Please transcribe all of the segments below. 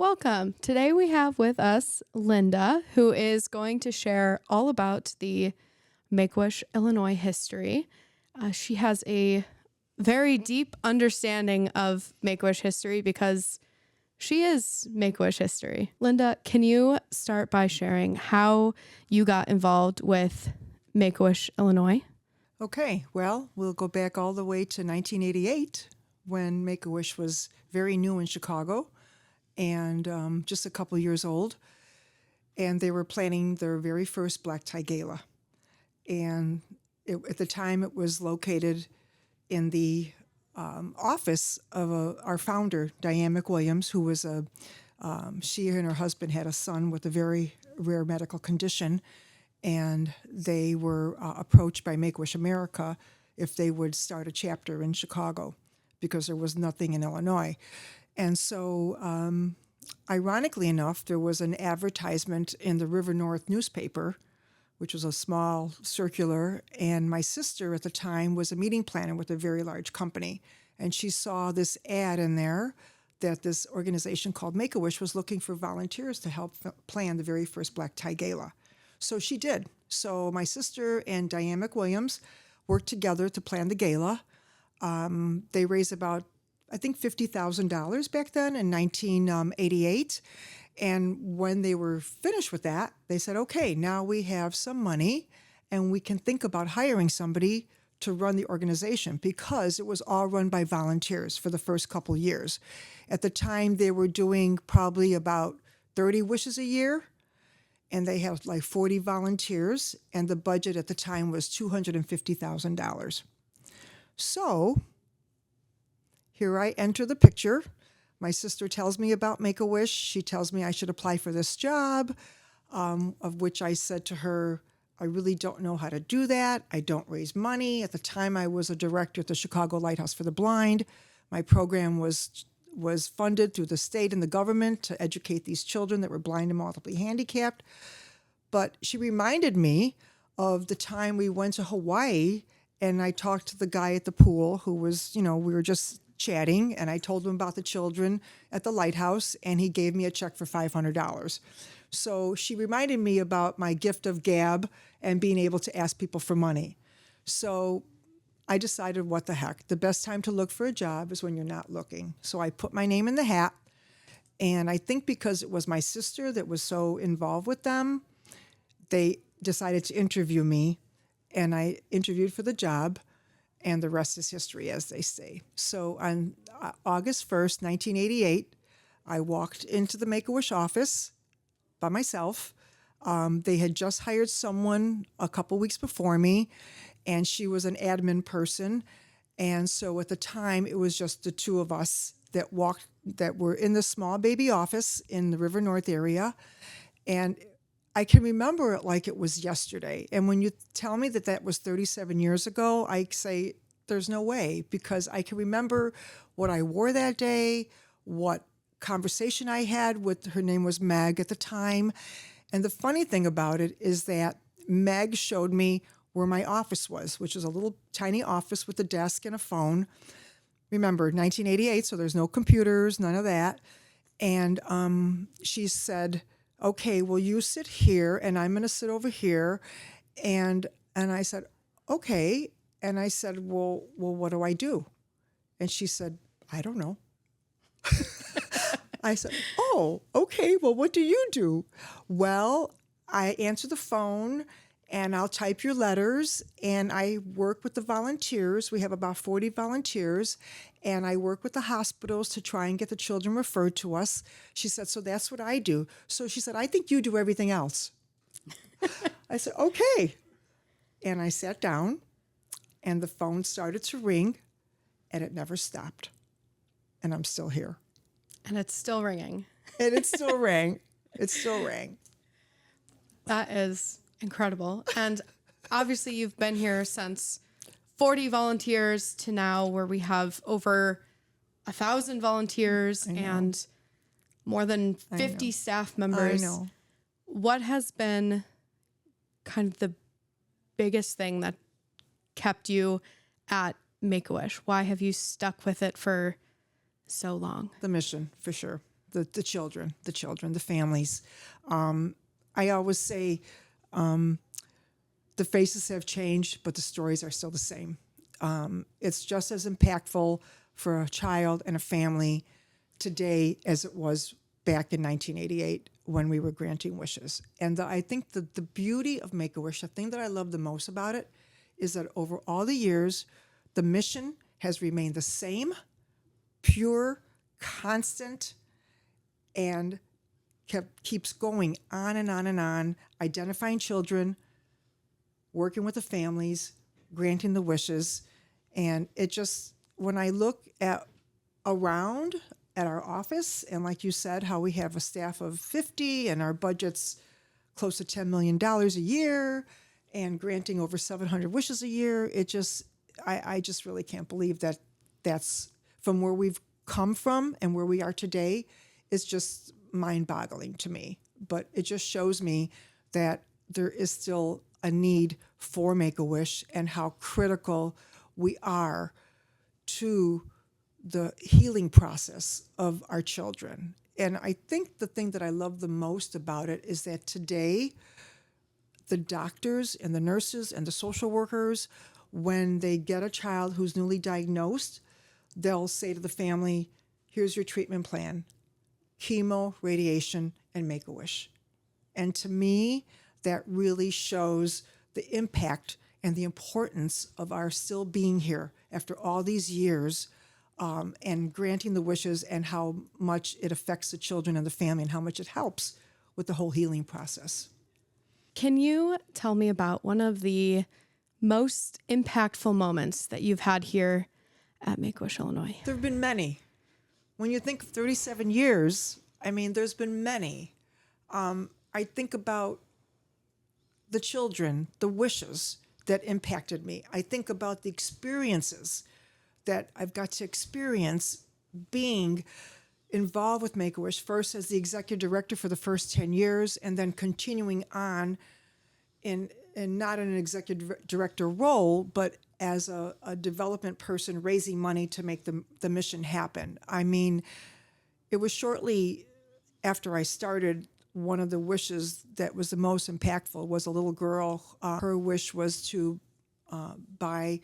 Welcome. Today we have with us Linda, who is going to share all about the Make-A-Wish, Illinois history. She has a very deep understanding of Make-A-Wish history because she is Make-A-Wish history. Linda, can you start by sharing how you got involved with Make-A-Wish, Illinois? Okay, well, we'll go back all the way to 1988 when Make-A-Wish was very new in Chicago and just a couple years old. And they were planning their very first black tie gala. And at the time, it was located in the office of our founder, Diane McWilliams, who was she and her husband had a son with a very rare medical condition. And they were approached by Make-A-Wish America if they would start a chapter in Chicago because there was nothing in Illinois. And so, ironically enough, there was an advertisement in the River North newspaper, which was a small circular, and my sister at the time was a meeting planner with a very large company. And she saw this ad in there that this organization called Make-A-Wish was looking for volunteers to help plan the very first black tie gala. So she did. So my sister and Diane McWilliams worked together to plan the gala. They raised about, I think, $50,000 back then in 1988. And when they were finished with that, they said, okay, now we have some money and we can think about hiring somebody to run the organization because it was all run by volunteers for the first couple years. At the time, they were doing probably about 30 wishes a year. And they had like 40 volunteers, and the budget at the time was $250,000. So here I enter the picture. My sister tells me about Make-A-Wish. She tells me I should apply for this job, of which I said to her, I really don't know how to do that. I don't raise money. At the time, I was a director at the Chicago Lighthouse for the Blind. My program was funded through the state and the government to educate these children that were blind and multiply handicapped. But she reminded me of the time we went to Hawaii and I talked to the guy at the pool who was, we were just chatting, and I told him about the children at the lighthouse, and he gave me a check for $500. So she reminded me about my gift of gab and being able to ask people for money. So I decided, what the heck? The best time to look for a job is when you're not looking. So I put my name in the hat, and I think because it was my sister that was so involved with them, they decided to interview me, and I interviewed for the job, and the rest is history, as they say. So on August 1st, 1988, I walked into the Make-A-Wish office by myself. They had just hired someone a couple weeks before me, and she was an admin person. And so at the time, it was just the two of us that were in the small baby office in the River North area. And I can remember it like it was yesterday. And when you tell me that that was 37 years ago, I say, there's no way, because I can remember what I wore that day, what conversation I had with, her name was Meg at the time. And the funny thing about it is that Meg showed me where my office was, which is a little tiny office with a desk and a phone. Remember, 1988, so there's no computers, none of that. And she said, okay, well, you sit here, and I'm going to sit over here. And I said, okay. And I said, well, what do I do? And she said, I don't know. I said, oh, okay, well, what do you do? Well, I answer the phone, and I'll type your letters, and I work with the volunteers. We have about 40 volunteers, and I work with the hospitals to try and get the children referred to us. She said, so that's what I do. So she said, I think you do everything else. I said, okay. And I sat down, and the phone started to ring, and it never stopped. And I'm still here. And it's still ringing. And it still rang. It still rang. That is incredible. And obviously you've been here since 40 volunteers to now where we have over 1,000 volunteers and more than 50 staff members. I know. What has been kind of the biggest thing that kept you at Make-A-Wish? Why have you stuck with it for so long? The mission, for sure. the children, the families. I always say the faces have changed, but the stories are still the same. It's just as impactful for a child and a family today as it was back in 1988 when we were granting wishes. And I think the beauty of Make-A-Wish, the thing that I love the most about it, is that over all the years, the mission has remained the same, pure, constant, and keeps going on and on and on, identifying children, working with the families, granting the wishes. And it just, when I look around at our office, and like you said, how we have a staff of 50 and our budget's close to $10 million a year and granting over 700 wishes a year, I just really can't believe that that's from where we've come from and where we are today. It's just mind-boggling to me. But it just shows me that there is still a need for Make-A-Wish and how critical we are to the healing process of our children. And I think the thing that I love the most about it is that today, the doctors and the nurses and the social workers, when they get a child who's newly diagnosed, they'll say to the family, here's your treatment plan: chemo, radiation, and Make-A-Wish. And to me, that really shows the impact and the importance of our still being here after all these years, and granting the wishes, and how much it affects the children and the family and how much it helps with the whole healing process. Can you tell me about one of the most impactful moments that you've had here at Make-A-Wish, Illinois? There have been many. When you think of 37 years, I mean, there's been many. I think about the children, the wishes that impacted me. I think about the experiences that I've got to experience being involved with Make-A-Wish, first as the executive director for the first 10 years, and then continuing on in not in an executive director role, but as a development person raising money to make the mission happen. I mean, it was shortly after I started, one of the wishes that was the most impactful was a little girl. Her wish was to buy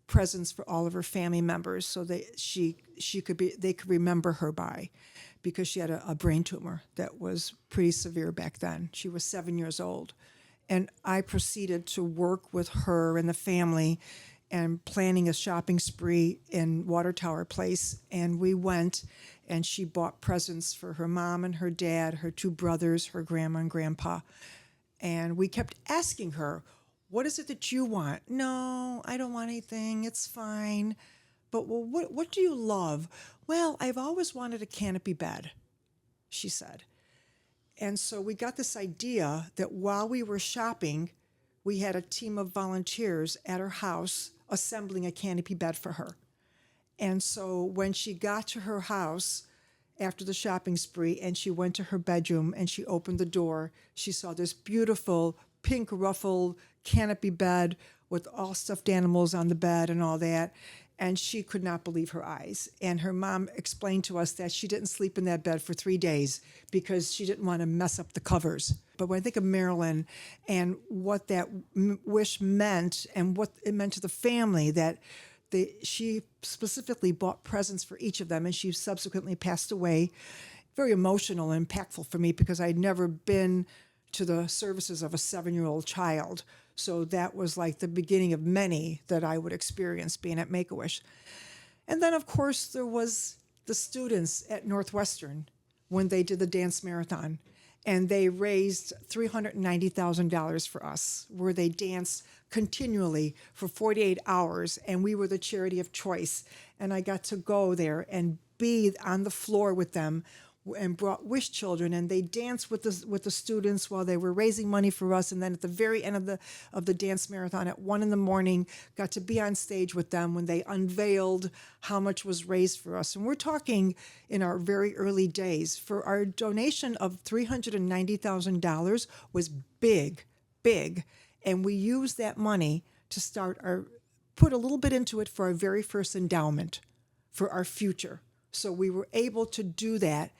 presents for all of her family members so that they could remember her by, because she had a brain tumor that was pretty severe back then. She was 7 years old. And I proceeded to work with her and the family and planning a shopping spree in Water Tower Place. And we went, and she bought presents for her mom and her dad, her two brothers, her grandma and grandpa. And we kept asking her, what is it that you want? No, I don't want anything. It's fine. But well, what do you love? Well, I've always wanted a canopy bed, she said. And so we got this idea that while we were shopping, we had a team of volunteers at her house assembling a canopy bed for her. And so when she got to her house after the shopping spree and she went to her bedroom and she opened the door, she saw this beautiful pink ruffled canopy bed with all stuffed animals on the bed and all that. And she could not believe her eyes. And her mom explained to us that she didn't sleep in that bed for 3 days because she didn't want to mess up the covers. But when I think of Marilyn and what that wish meant and what it meant to the family, that she specifically bought presents for each of them, and she subsequently passed away. Very emotional and impactful for me because I'd never been to the services of a 7-year-old child. So that was like the beginning of many that I would experience being at Make-A-Wish. And then, of course, there was the students at Northwestern when they did the dance marathon. And they raised $390,000 for us, where they danced continually for 48 hours, and we were the charity of choice. And I got to go there and be on the floor with them and brought wish children, and they danced with the students while they were raising money for us. And then at the very end of the dance marathon at 1 a.m, got to be on stage with them when they unveiled how much was raised for us. And we're talking in our very early days. For our donation of $390,000 was big, big, and we used that money to put a little bit into it for our very first endowment for our future. So we were able to do that.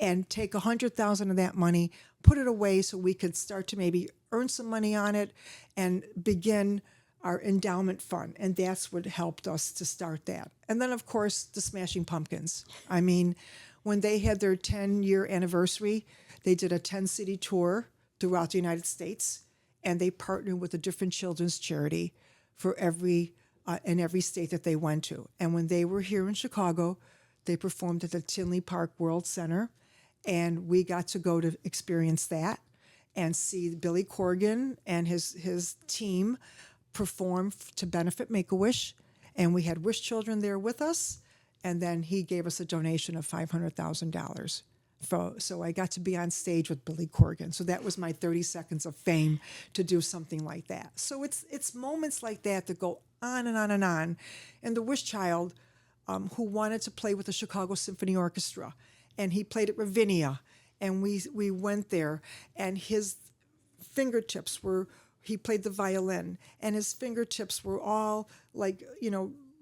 and take 100,000 of that money, put it away so we could start to maybe earn some money on it and begin our endowment fund. And that's what helped us to start that. And then, of course, the Smashing Pumpkins. I mean, when they had their 10-year anniversary, they did a 10-city tour throughout the United States, and they partnered with a different children's charity for in every state that they went to. And when they were here in Chicago, they performed at the Parck World Center, and we got to go to experience that and see Billy Corgan and his team perform to benefit Make-A-Wish. And we had Wish Children there with us, and then he gave us a donation of $500,000. So I got to be on stage with Billy Corgan. So that was my 30 seconds of fame to do something like that. So it's moments like that that go on and on and on. And the Wish Child, who wanted to play with the Chicago Symphony Orchestra, and he played at Ravinia, and we went there, and his fingertips were, he played the violin, and his fingertips were all like,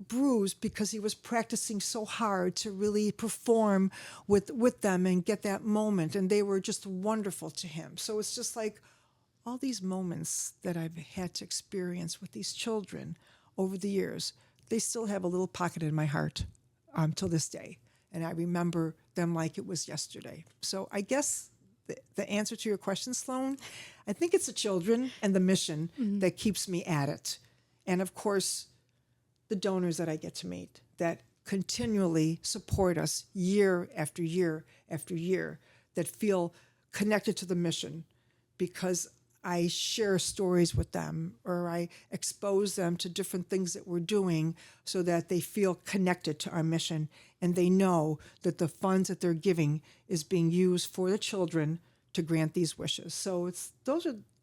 bruised because he was practicing so hard to really perform with them and get that moment, and they were just wonderful to him. So it's just like all these moments that I've had to experience with these children over the years, they still have a little pocket in my heart till this day, and I remember them like it was yesterday. So I guess the answer to your question, Sloan, I think it's the children and the mission that keeps me at it. And of course, the donors that I get to meet that continually support us year after year after year, that feel connected to the mission because I share stories with them or I expose them to different things that we're doing so that they feel connected to our mission and they know that the funds that they're giving is being used for the children to grant these wishes. So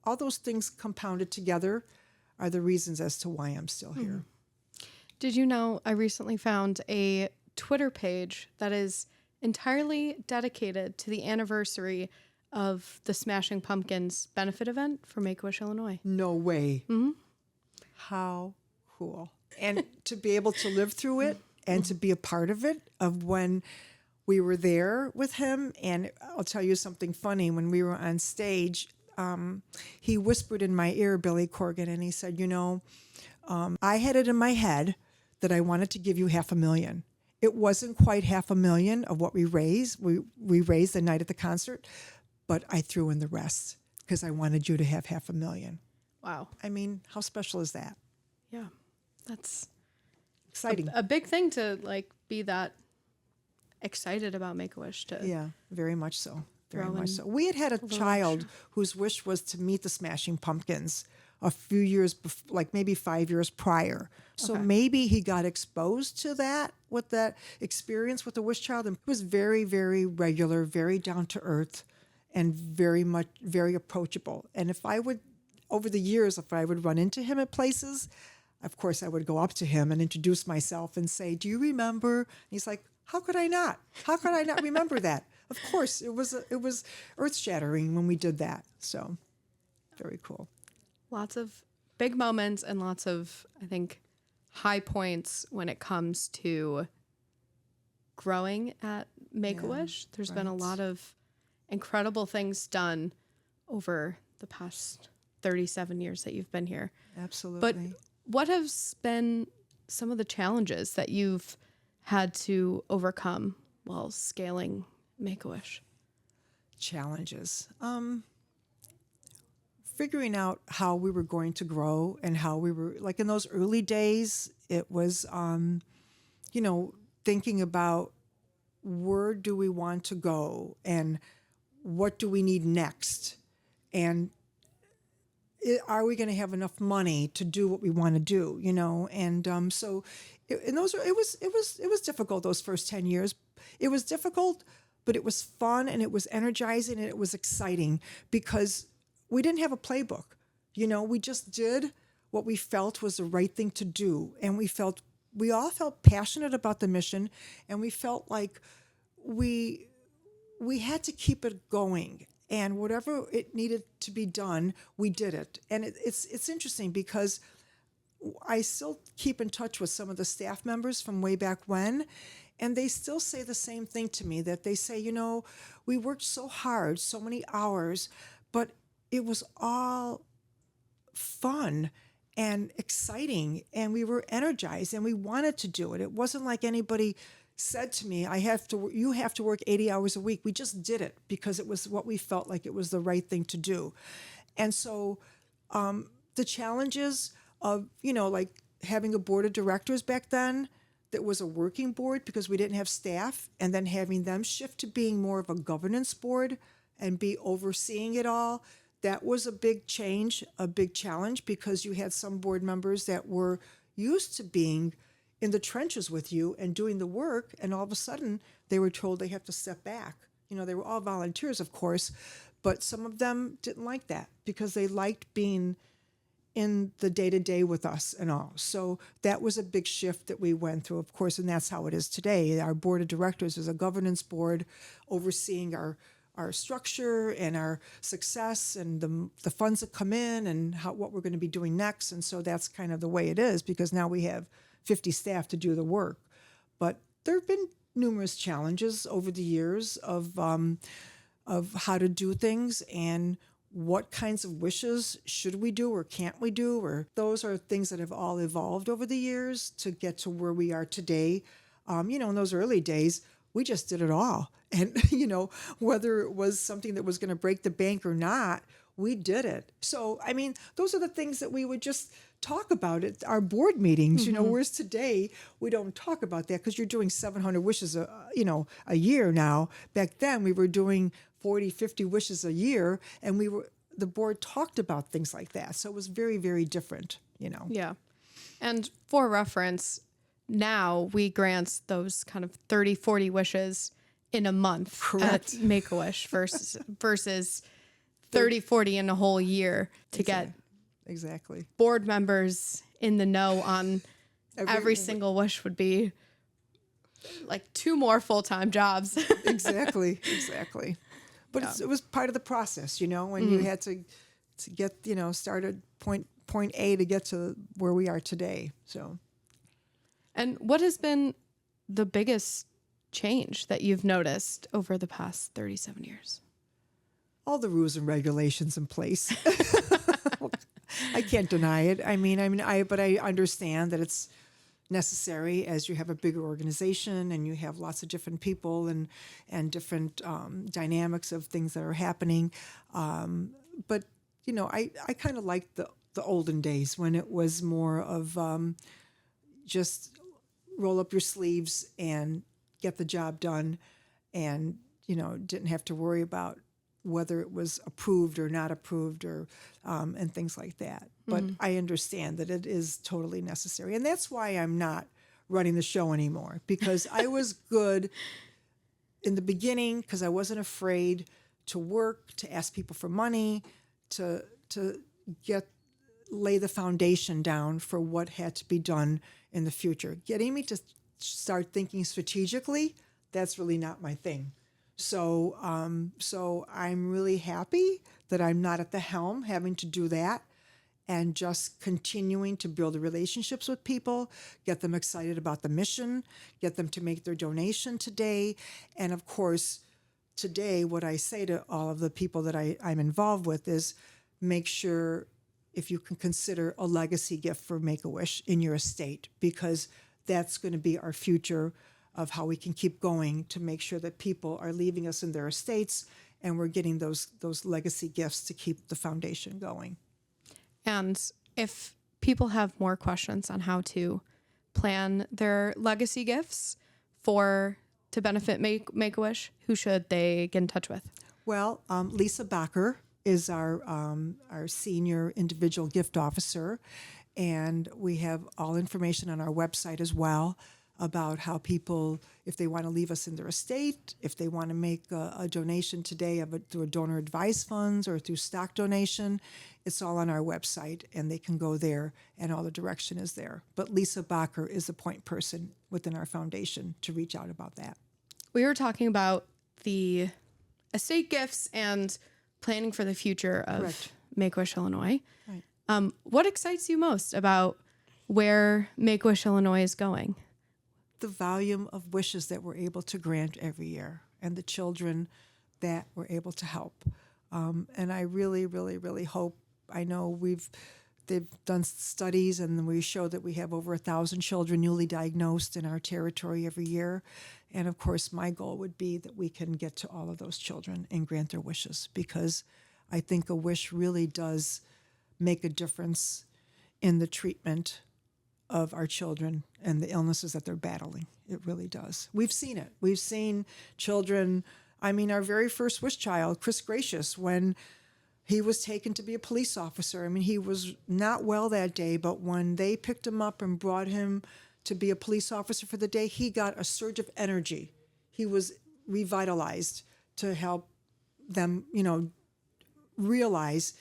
all those things compounded together are the reasons as to why I'm still here. Did you know I recently found a Twitter page that is entirely dedicated to the anniversary of the Smashing Pumpkins benefit event for Make-A-Wish, Illinois? No way. How cool. And to be able to live through it and to be a part of it, of when we were there with him. And I'll tell you something funny. When we were on stage, he whispered in my ear, Billy Corgan, and he said, I had it in my head that I wanted to give you $500,000. It wasn't quite $500,000 of what we raised. We raised the night at the concert, but I threw in the rest because I wanted you to have $500,000. Wow. I mean, how special is that? Yeah. That's exciting. A big thing to be that excited about Make-A-Wish to. Yeah, very much so. Very much so. Throwing We had a a child little whose wish was to meet the Smashing Pumpkins a few years, maybe 5 years prior. So Okay. maybe he got exposed to that with that experience with the Wish Child. And he was very, very regular, very down to earth, and very approachable. And over the years, if I would run into him at places, of course, I would go up to him and introduce myself and say, "Do you remember?" And he's like, "How could I not? How could I not remember that?" Of course, it was earth-shattering when we did that. So, very cool. Lots of big moments and lots of, I think, high points when it comes to growing at Make-A-Wish. There's been a right. lot of incredible things done over the past 37 years that you've been here. Absolutely. But what has been some of the challenges that you've had to overcome while scaling Make-A-Wish? Challenges. Figuring out how we were going to grow and how we were, like in those early days, it was, thinking about where do we want to go and what do we need next? And are we going to have enough money to do what we want to do? And so, it was difficult those first 10 years. It was difficult, but it was fun and it was energizing and it was exciting because we didn't have a playbook. We just did what we felt was the right thing to do, and we all felt passionate about the mission, and we felt like we had to keep it going. And whatever it needed to be done, we did it. And it's interesting because I still keep in touch with some of the staff members from way back when, And they still say the same thing to me, that they say, we worked so hard, so many hours, but it was all fun and exciting, and we were energized and we wanted to do it. It wasn't like anybody said to me, you have to work 80 hours a week. We just did it because it was what we felt like it was the right thing to do. And so the challenges of, like having a board of directors back then that was a working board because we didn't have staff, and then having them shift to being more of a governance board and be overseeing it all, that was a big change, a big challenge, because you had some board members that were used to being in the trenches with you and doing the work, and all of a sudden they were told they have to step back. They were all volunteers, of course, but some of them didn't like that because they liked being in the day-to-day with us and all. So that was a big shift that we went through, of course, and that's how it is today. Our board of directors is a governance board overseeing our structure and our success and the funds that come in and what we're going to be doing next. And so that's kind of the way it is, because now we have 50 staff to do the work. But there have been numerous challenges over the years of how to do things and what kinds of wishes should we do or can't we do, or those are things that have all evolved over the years to get to where we are today. In those early days, we just did it all. And, whether it was something that was going to break the bank or not, we did it. So, those are the things that we would just talk about at our board meetings, whereas today we don't talk about that because you're doing 700 wishes, a year now. Back then we were doing 40, 50 wishes a year, and the board talked about things like that. So it was very, very different, Yeah. And for reference, now we grant those kind of 30, 40 wishes in a month. Correct. At Make-A-Wish versus 30, 40 in a whole year to get exactly board members in the know on every single wish would be like 2 more full-time jobs. Exactly. But it was part of the process, when you had to get, started point A to get to where we are today. So. And what has been the biggest change that you've noticed over the past 37 years? All the rules and regulations in place. I can't deny it. But I understand that it's necessary as you have a bigger organization and you have lots of different people and different dynamics of things that are happening. But I kind of like the olden days when it was more of just roll up your sleeves and get the job done, and didn't have to worry about whether it was approved or not approved, or and things like that. But I understand that it is totally necessary, and that's why I'm not running the show anymore, because I was good in the beginning because I wasn't afraid to work, to ask people for money, to lay the foundation down for what had to be done in the future. Getting me to start thinking strategically, that's really not my thing. So I'm really happy that I'm not at the helm having to do that, and just continuing to build the relationships with people, get them excited about the mission, get them to make their donation today. And of course, today, what I say to all of the people that I'm involved with is make sure if you can consider a legacy gift for Make-A-Wish in your estate, because that's going to be our future of how we can keep going to make sure that people are leaving us in their estates and we're getting those legacy gifts to keep the foundation going. And if people have more questions on how to plan their legacy gifts to benefit Make-A-Wish, who should they get in touch with? Well, Lisa Bacher is our senior individual gift officer, and we have all information on our website as well about how people, if they want to leave us in their estate, if they want to make a donation today through a donor advice funds or through stock donation, it's all on our website, and they can go there, and all the direction is there. But Lisa Bacher is the point person within our foundation to reach out about that. We were talking about the estate gifts and planning for the future of Correct. Make-A-Wish Illinois. Right. What excites you most about where Make-A-Wish Illinois is going? the volume of wishes that we're able to grant every year and the children that we're able to help. And I really, really, really hope, I know they've done studies and we show that we have over 1,000 children newly diagnosed in our territory every year. And of course, my goal would be that we can get to all of those children and grant their wishes, because I think a wish really does make a difference in the treatment of our children and the illnesses that they're battling. It really does. We've seen it. We've seen children, our very first wish child, Chris Gracious, when he was taken to be a police officer. He was not well that day, but when they picked him up and brought him to be a police officer for the day, he got a surge of energy. He was revitalized to help them, realize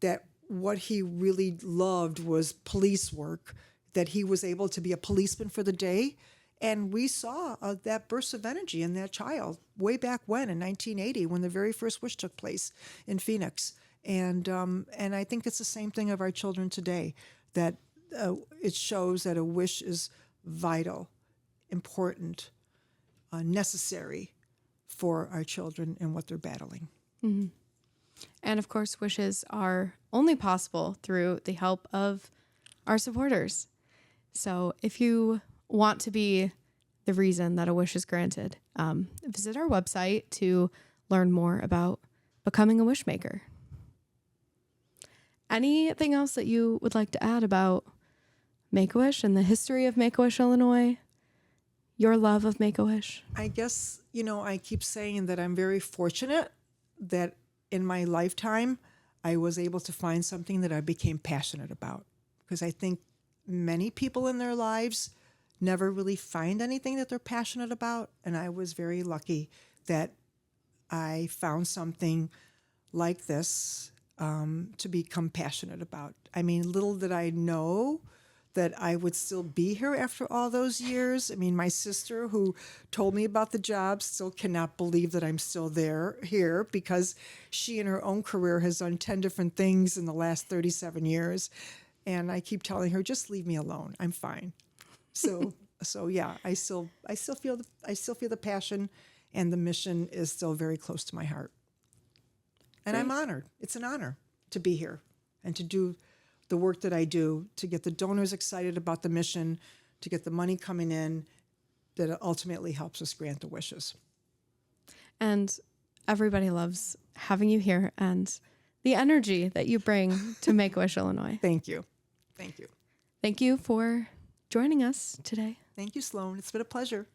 that what he really loved was police work, that he was able to be a policeman for the day. And we saw that burst of energy in that child way back when, in 1980, when the very first wish took place in Phoenix. And I think it's the same thing of our children today, that it shows that a wish is vital, important, necessary for our children and what they're battling. Mm-hmm. And of course, wishes are only possible through the help of our supporters. So if you want to be the reason that a wish is granted, visit our website to learn more about becoming a wish maker. Anything else that you would like to add about Make-A-Wish and the history of Make-A-Wish, Illinois? Your love of Make-A-Wish? I guess, I keep saying that I'm very fortunate that in my lifetime, I was able to find something that I became passionate about. Because I think many people in their lives never really find anything that they're passionate about. And I was very lucky that I found something like this to become passionate about. Little did I know that I would still be here after all those years. My sister, who told me about the job, still cannot believe that I'm still here, because she in her own career has done 10 different things in the last 37 years. And I keep telling her, just leave me alone. I'm fine. So yeah, I still feel the passion, and the mission is still very close to my heart. And I'm honored. It's an honor to be here and to do the work that I do, to get the donors excited about the mission, to get the money coming in that ultimately helps us grant the wishes. And everybody loves having you here and the energy that you bring to Make-A-Wish, Illinois. Thank you. Thank you. Thank you for joining us today. Thank you, Sloan. It's been a pleasure.